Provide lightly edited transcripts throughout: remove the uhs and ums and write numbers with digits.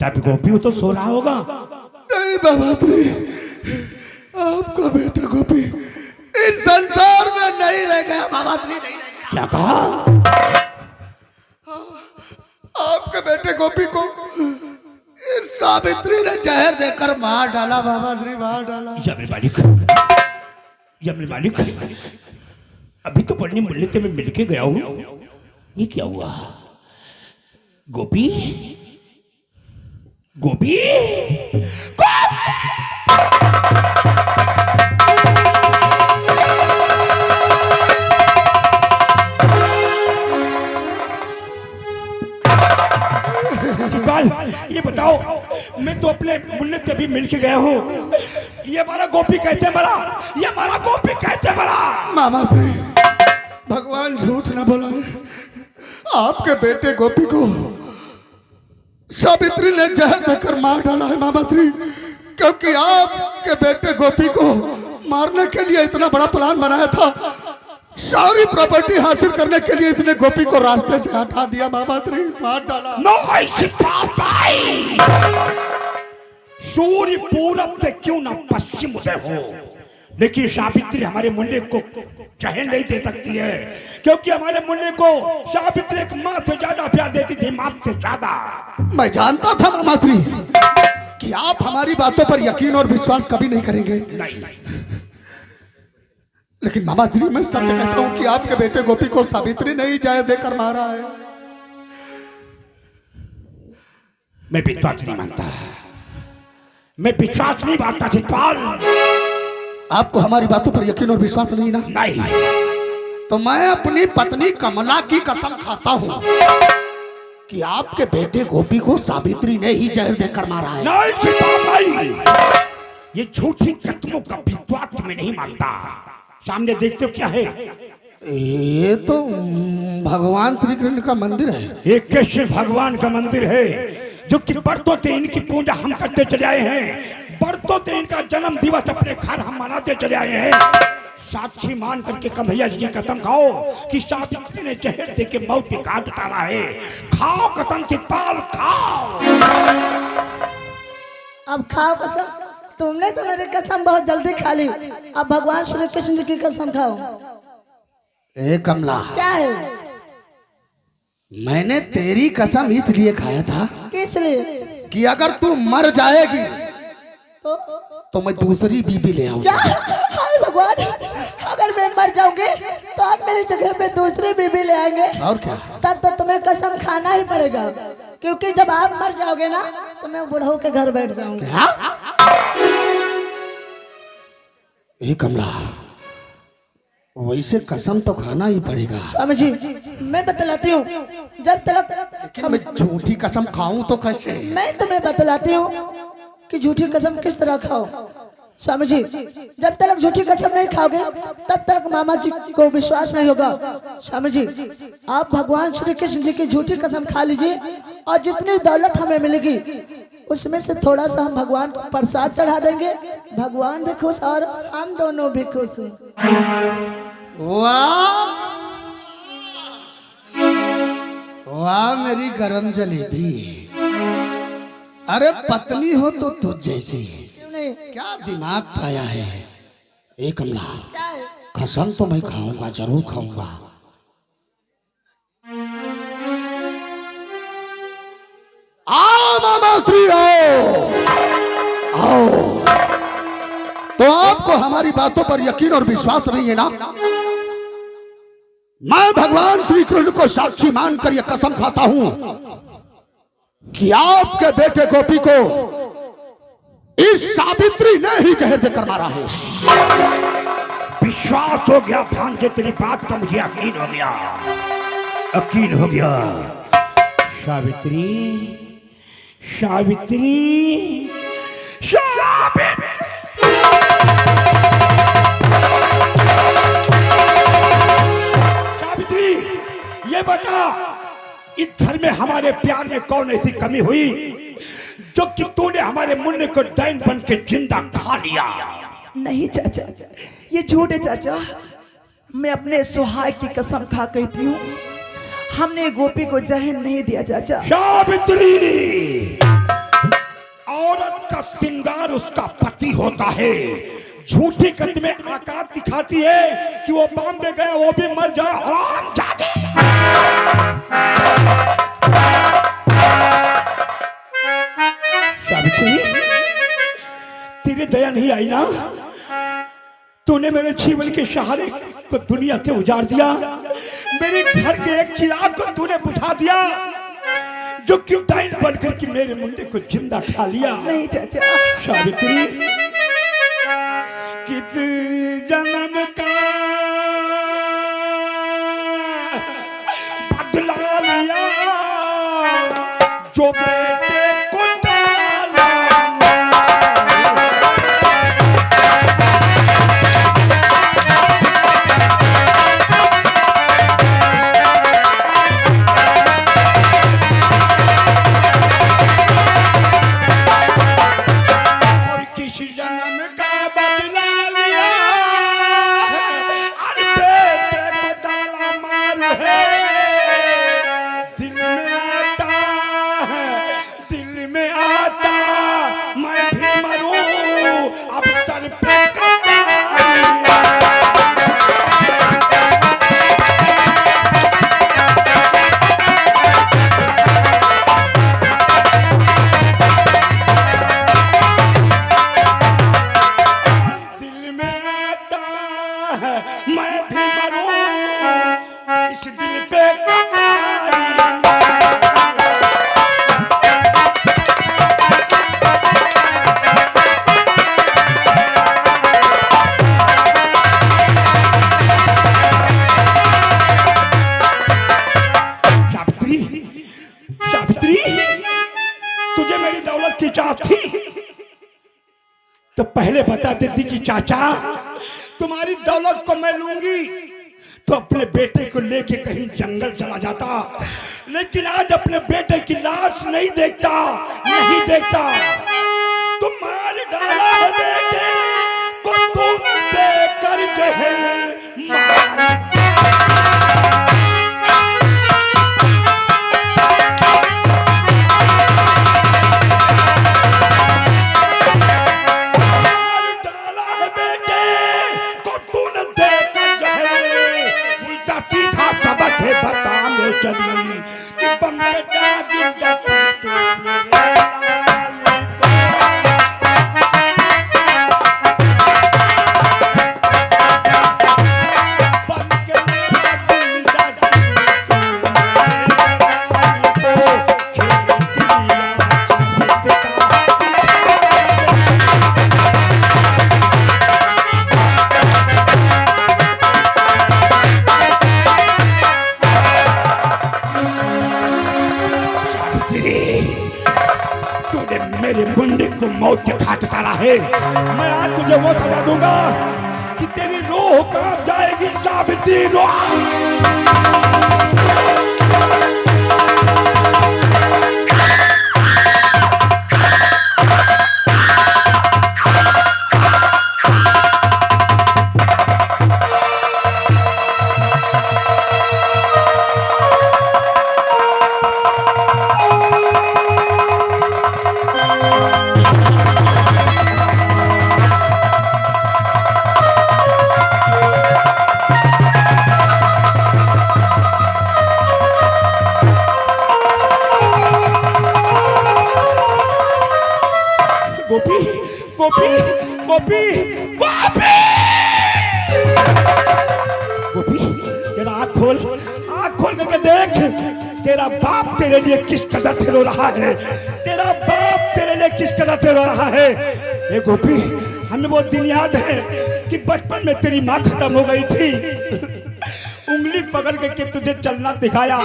तब गोपी तो सो रहा होगा। नहीं बाबात्री, आपका बेटा गोपी इस संसार में नहीं रह गया बाबात्री, नहीं रह गया। क्या कहा? आपके बेटे गोपी को इस सावित्री ने जहर देकर मार डाला बाबाश्री, मार डाला। यमल मालिक, अभी तो पढ़ने मिलने से मैं मिलके गया हूँ, ये क्या हुआ? गोपी गोपी ये बताओ, मैं तो अपने मुन्ने से भी मिल के गया हूँ, ये हमारा गोपी कैसे मरा? ये हमारा गोपी कैसे मरा? मामा श्री, भगवान झूठ न बोला है। आपके बेटे गोपी को सावित्री ने जहर देकर मार डाला है मामा श्री, क्योंकि आपके बेटे गोपी को मारने के लिए इतना बड़ा प्लान बनाया था। सारी प्रॉपर्टी हासिल करने के लिए इसने गोपी को रास्ते से हटा दिया मामा श्री, मार डाला। सूर्य पूरब से क्यों ना पश्चिम उदय हो, लेकिन सावित्री हमारे मुन्ने को जहर नहीं दे सकती है, क्योंकि हमारे मुन्ने को सावित्री एक माँ से ज्यादा प्यार देती थी, माँ से ज्यादा। मैं जानता था मामा श्री कि आप हमारी बातों पर यकीन और विश्वास कभी नहीं करेंगे। नहीं, लेकिन मामा श्री, मैं सत्य कहता हूं कि आपके बेटे गोपी को सावित्री ने ही जहर देकर मारा है। मैं विश्वास नहीं मानता, मैं विश्वास नहीं मानता चितपाल। आपको हमारी बातों पर यकीन और विश्वास नहीं ना? नहीं। तो मैं अपनी पत्नी कमला की कसम खाता हूं कि आपके बेटे गोपी को सावित्री ने ही जहर देकर मारा है। नहीं चितपाल, नहीं, ये झूठी कदमों का विश्वास में नहीं मानता। सामने देखते हो क्या है? ये तो भगवान श्री कृष्ण का मंदिर है। ये कैसे भगवान का मंदिर है, जो कि बरसों से इनकी पूजा हम करते चले आए हैं, बरसों से इनका जन्म दिवस अपने घर हम मनाते चले आए हैं। साक्षी मान करके कन्हैया जी की कसम खाओ कि सावित्री ने जहर दे के मौत के घाट उतारा है। खाओ कसम चितपाल, खाओ। अब खाओ कसम। तुमने तो मेरी कसम बहुत जल्दी खा ली, अब भगवान श्री कृष्ण जी की कसम खाओ। ए कमला, क्या है? मैंने तेरी कसम इसलिए खाया था किस लिए? कि अगर तू मर जाएगी तो तो मैं दूसरी बीबी ले आऊंगा। क्या? हाय भगवान, अगर मैं मर जाऊंगी तो आप मेरी जगह पे दूसरी बीबी ले आएंगे। और क्या? तब तो तुम्हें कसम खाना ही पड़ेगा, क्योंकि जब आप मर जाओगे ना तो मैं बुढ़ऊ के घर बैठ जाऊंगी। ए कमला, वैसे कसम तो खाना ही पड़ेगा। स्वामी जी, मैं बतलाती हूँ, जब तक मैं झूठी कसम खाऊं तो कैसे? मैं तुम्हें बतलाती हूँ कि झूठी कसम किस तरह खाओ। स्वामी जी, जब तक झूठी कसम नहीं खाओगे तब तक मामा जी को विश्वास नहीं होगा। स्वामी जी, आप भगवान श्री कृष्ण जी की झूठी कसम खा लीजिए, और जितनी दौलत हमें मिलेगी उसमें से थोड़ा सा हम भगवान को प्रसाद चढ़ा देंगे। भगवान भी खुश और हम दोनों भी खुश। वाह वाह मेरी गरम जलेबी, अरे पत्नी हो तो तुझ जैसी, क्या दिमाग पाया है। ए कमला, कसम तो मैं खाऊंगा, जरूर खाऊंगा। आओ मामा श्री, आओ। तो आपको हमारी बातों पर यकीन और विश्वास नहीं है ना? मैं भगवान श्री कृष्ण को साक्षी मानकर यह कसम खाता हूं कि आपके बेटे गोपी को इस सावित्री ने ही जहर देकर मारा है। विश्वास हो गया भांजे, तेरी बात का मुझे यकीन हो गया, यकीन हो गया। सावित्री, सावित्री, सावित्री, सावित्री, ये बता, इस घर में हमारे प्यार में कौन ऐसी कमी हुई जो कि तूने हमारे मुन्ने को डैन बन के जिंदा खा लिया? नहीं चाचा, ये झूठ है चाचा। मैं अपने सुहाग की कसम खा कहती हूँ, हमने गोपी को जहर नहीं दिया चाचा। सावित्री, उसका पति होता है। झूठी कदमें औकात दिखाती है कि वो बॉम्बे गया वो भी मर जाए, हराम जादे। सावित्री, तेरी दया नहीं आई ना? तूने मेरे जीवन के सहारे को दुनिया से उजाड़ दिया, मेरे घर के एक चिराग को तूने बुझा दिया, जो क्यूटाइन बनकर कि मेरे मुंडे को जिंदा खा लिया। नहीं चाचा। सावित्री, कित जन्म का बदला लिया, जो बेटे को डाला। और किसी जन्म का बदला लिया, अरे बेटे को डाला मार है। दिल में आता है, दिल में आता, मैं भी मरूं अब सर पे दिल में आता है, मैं भी मरूं इस दिल पे कटारी। सावित्री, सावित्री, तुझे मेरी दौलत की चाहत थी तो पहले बता देती कि चाचा तुम्हारी दौलत को मैं लूंगी तो अपने बेटे को लेके कहीं जंगल चला जाता, लेकिन आज अपने बेटे की लाश नहीं देखता, नहीं देखता। तुम मार डाला है बेटे को, तूने देकर जो है मार। डाला है बेटे को तूने देकर जो है, उल्टा सीधा सबक है बताने चली कि बम के दागिंदा से तू मेरे लाल को। बम के दागिंदा से तू मेरे लाल को, खेल दिया चरित का सितारा। सावित्री, तूने मेरे मुंडे को मौत के घाट उतारा है, मैं आज तुझे वो सजा दूंगा कि तेरी रूह कांप जाएगी। सावित्री, रूह गोपी, गोपी, गोपी, गोपी, गोपी, तेरा आँख खोल करके देख, तेरा बाप तेरे लिए किस कदर से रो रहा है, तेरा बाप तेरे लिए किस कदर से रो रहा है। ए गोपी, हमें वो दिन याद है कि बचपन में तेरी माँ खत्म हो गई थी, उंगली पकड़ के तुझे चलना सिखाया,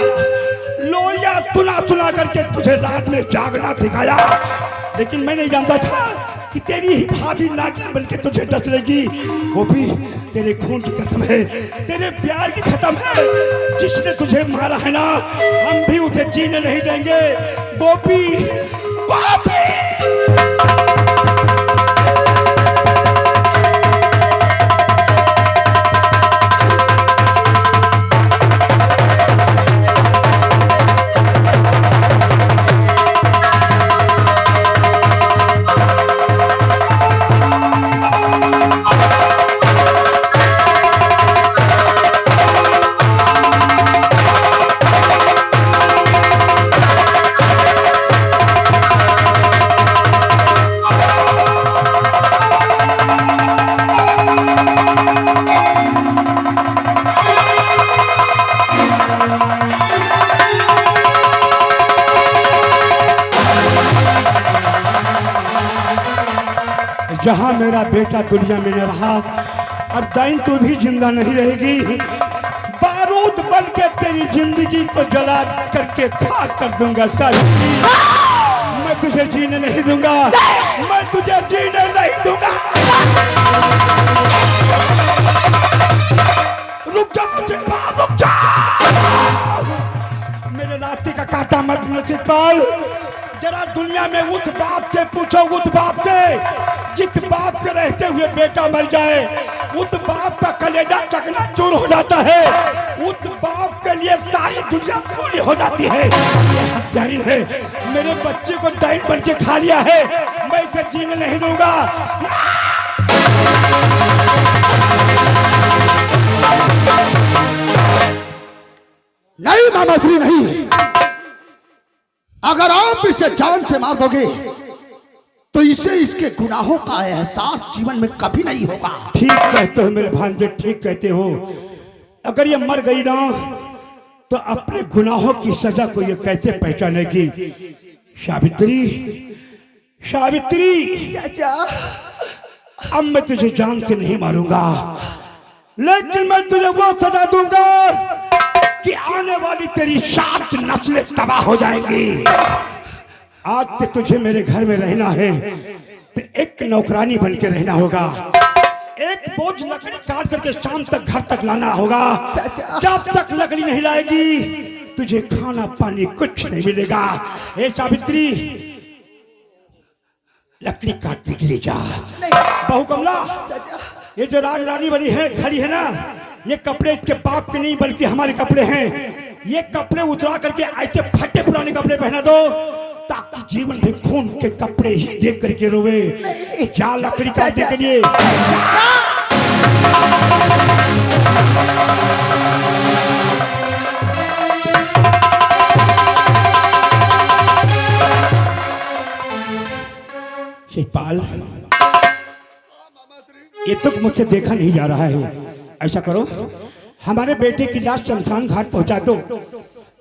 लोरिया सुना सुना करके तुझे रात में जागना सिखाया, लेकिन मैं नहीं जानता था कि तेरी ही भाभी नागिन बनके तुझे डस लेगी। गोपी, तेरे खून की कसम है, तेरे प्यार की खत्म है, जिसने तुझे मारा है ना, हम भी उसे जीने नहीं देंगे। गोपी, गोपी। जहां मेरा बेटा दुनिया में न रहा, और दाइन तू भी जिंदा नहीं रहेगी। बारूद बन के तेरी जिंदगी को जला करके खाक कर दूंगा सावित्री। मैं तुझे जीने नहीं दूंगा, मैं तुझे जीने नहीं दूंगा। रुक जाओ चितपाल, रुक जाओ। मेरे नाते का काटा मत मिलो चितपाल। जरा दुनिया में उस बाप से पूछो, उस बाप से जिस बाप के रहते हुए बेटा मर जाए, उस बाप का कलेजा चकनाचूर हो जाता है। उस बाप के लिए सारी दुनिया पूरी हो जाती है। ये हत्यारी है, मेरे बच्चे को डाइन बन के खा लिया है। मैं इसे जीने नहीं दूंगा। नहीं मामा श्री नहीं, अगर आप इसे जान से मार दोगे तो इसे इसके गुनाहों का एहसास जीवन में कभी नहीं होगा। ठीक कहते हो मेरे भांजे, ठीक कहते हो। अगर ये मर गई ना तो अपने गुनाहों की सजा को ये कैसे पहचानेगी? सावित्री, सावित्री, चाचा अब मैं तुझे जान से नहीं मारूंगा, लेकिन मैं तुझे वो सजा दूंगा कि आने वाली तेरी 7 नस्लें तबाह हो जाएंगी। आज से तुझे मेरे घर में रहना है तो एक नौकरानी बन के रहना होगा। एक बोझ लकड़ी काट करके शाम तक घर तक लाना होगा। जब तक लकड़ी नहीं लाएगी तुझे खाना पानी कुछ नहीं मिलेगा। ए सावित्री, लकड़ी काटने के लिए जा। बहू कमला, ये जो राज रानी बनी है, खड़ी है ना, ये कपड़े इसके बाप के नहीं बल्कि हमारे कपड़े हैं। ये कपड़े उतरा करके ऐसे फटे पुराने कपड़े पहना दो ताकि जीवन में खून के कपड़े ही देख करके रोवे। जा लकड़ी काटने के लिए। शिवपाल, ये तो मुझसे देखा नहीं जा रहा है। ऐसा करो, हमारे बेटे की लाश शमशान घाट पहुंचा दो।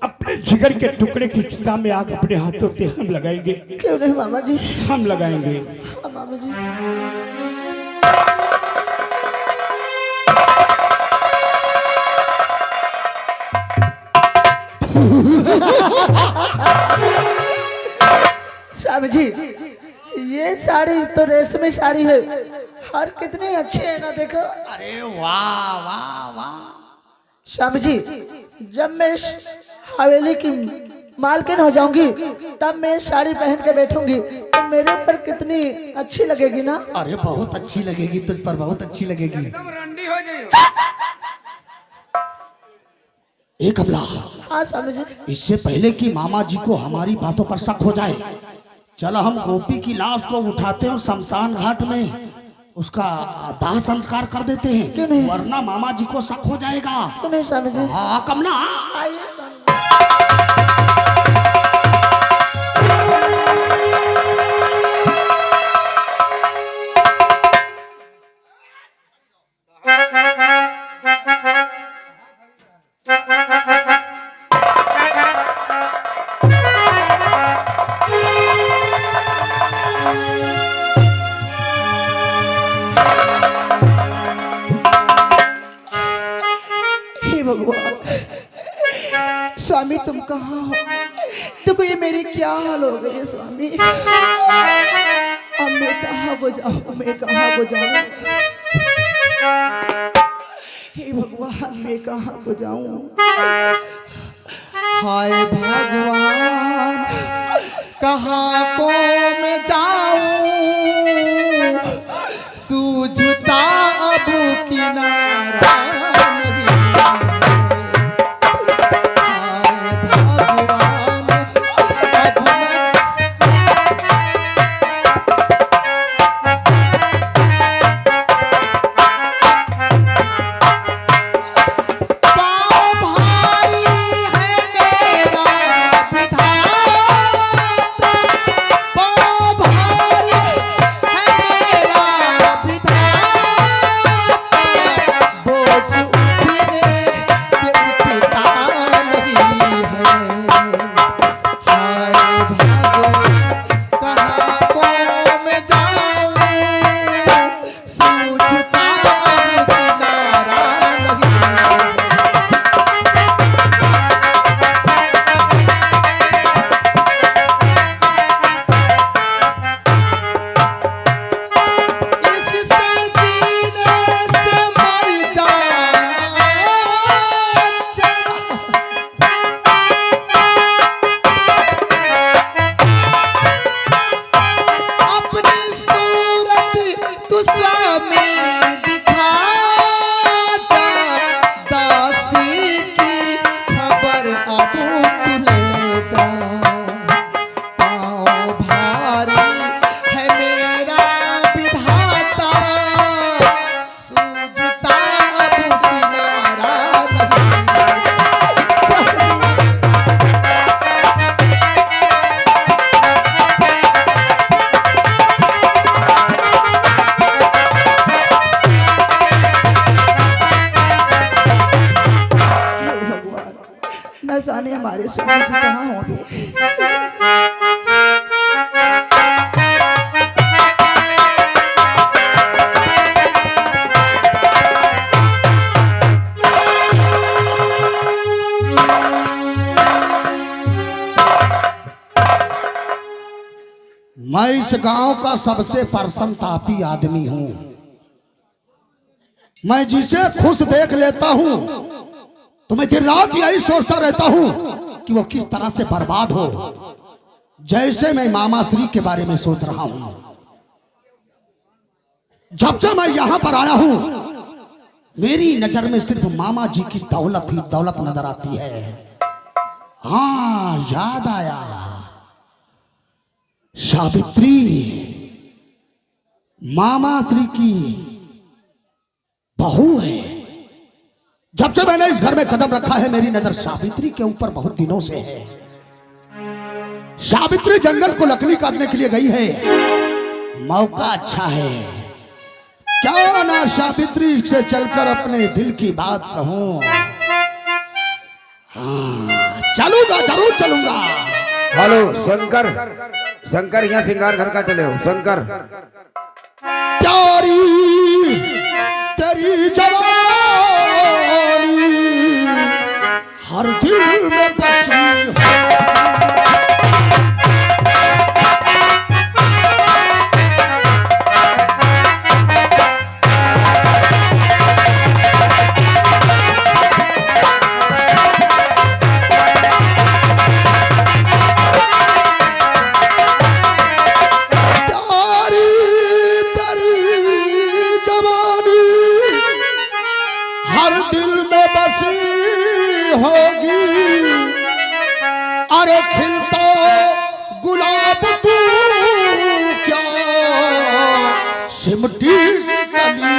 अपने जिगर के टुकड़े की चिता में आग अपने हाथों से हम लगाएंगे। क्यों नहीं मामा जी, हम लगाएंगे। हाँ मामा जी। स्वामी जी, ये साड़ी तो रेशमी साड़ी है और कितनी अच्छी है ना, देखो। अरे वाह वाह वाह। स्वामी जी, जब मैं इस हवेली की मालकिन हो जाऊंगी तब मैं साड़ी पहन के बैठूंगी तो मेरे ऊपर कितनी अच्छी लगेगी ना। अरे बहुत अच्छी लगेगी, तुझ पर बहुत अच्छी लगेगी। एकदम रंडी हो जाइए। एक कमला, हाँ स्वामी जी। इससे पहले कि मामा जी को हमारी बातों पर शक हो जाए, चलो हम गोपी की लाश को उठाते हैं शमशान घाट में उसका दाह संस्कार कर देते हैं। क्यों नहीं? वरना मामा जी को शक हो जाएगा। क्यों नहीं स्वामी जी? हाँ कमला, आइए स्वामी जी। भगवान, स्वामी तुम कहाँ हो? देखो ये मेरी क्या हाल हो गई है स्वामी। अब मैं कहाँ को जाऊँ, मैं कहाँ को जाऊँ? हे भगवान, मैं कहाँ को जाऊँ? हाय भगवान, कहाँ को मैं जाऊँ? सूझता अब किनारा हमारे स्वामी जी कहाँ होंगे? मैं इस गांव का सबसे परसनतापी आदमी हूं। मैं जिसे खुश देख लेता हूं तो मैं दिन रात यही सोचता रहता हूं कि वो किस तरह से बर्बाद हो, जैसे मैं मामा श्री के बारे में सोच रहा हूं। जब से मैं यहां पर आया हूं मेरी नजर में सिर्फ मामा जी की दौलत ही दौलत नजर आती है। हाँ, याद आया, सावित्री मामा श्री की बहू है। जब से मैंने इस घर में कदम रखा है मेरी नजर सावित्री के ऊपर बहुत दिनों से है। सावित्री जंगल को लकड़ी काटने के लिए गई है। मौका अच्छा है, क्या ना सावित्री से चलकर अपने दिल की बात कहूं। हाँ, चलूंगा, जरूर चलूंगा। हेलो शंकर, शंकर यहाँ सिंगार घर का चले हो शंकर। प्यारी तेरी जवानी हर दिल में बसी है। अरे खिलता गुलाब तू क्या सिमटी सी कली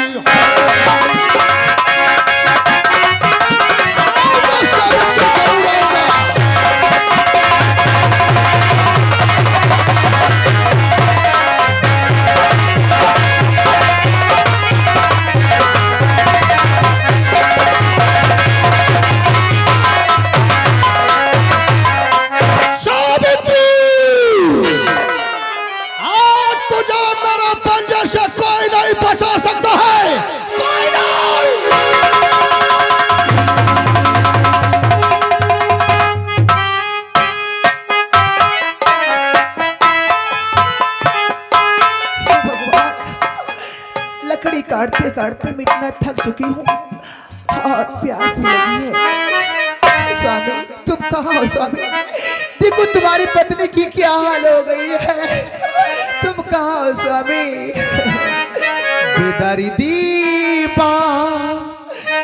बचा सकता है, कोई नहीं। लकड़ी काटते काटते मैं इतना थक चुकी हूँ और प्यास भी लगी है। स्वामी तुम कहाँ हो स्वामी? देखो तुम्हारी पत्नी की क्या हाल हो गई है। तुम कहाँ हो स्वामी? बेदर्दी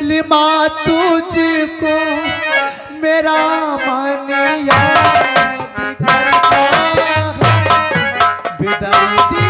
लिमा तुझको मेरा मन याद करता है। बेदर्दी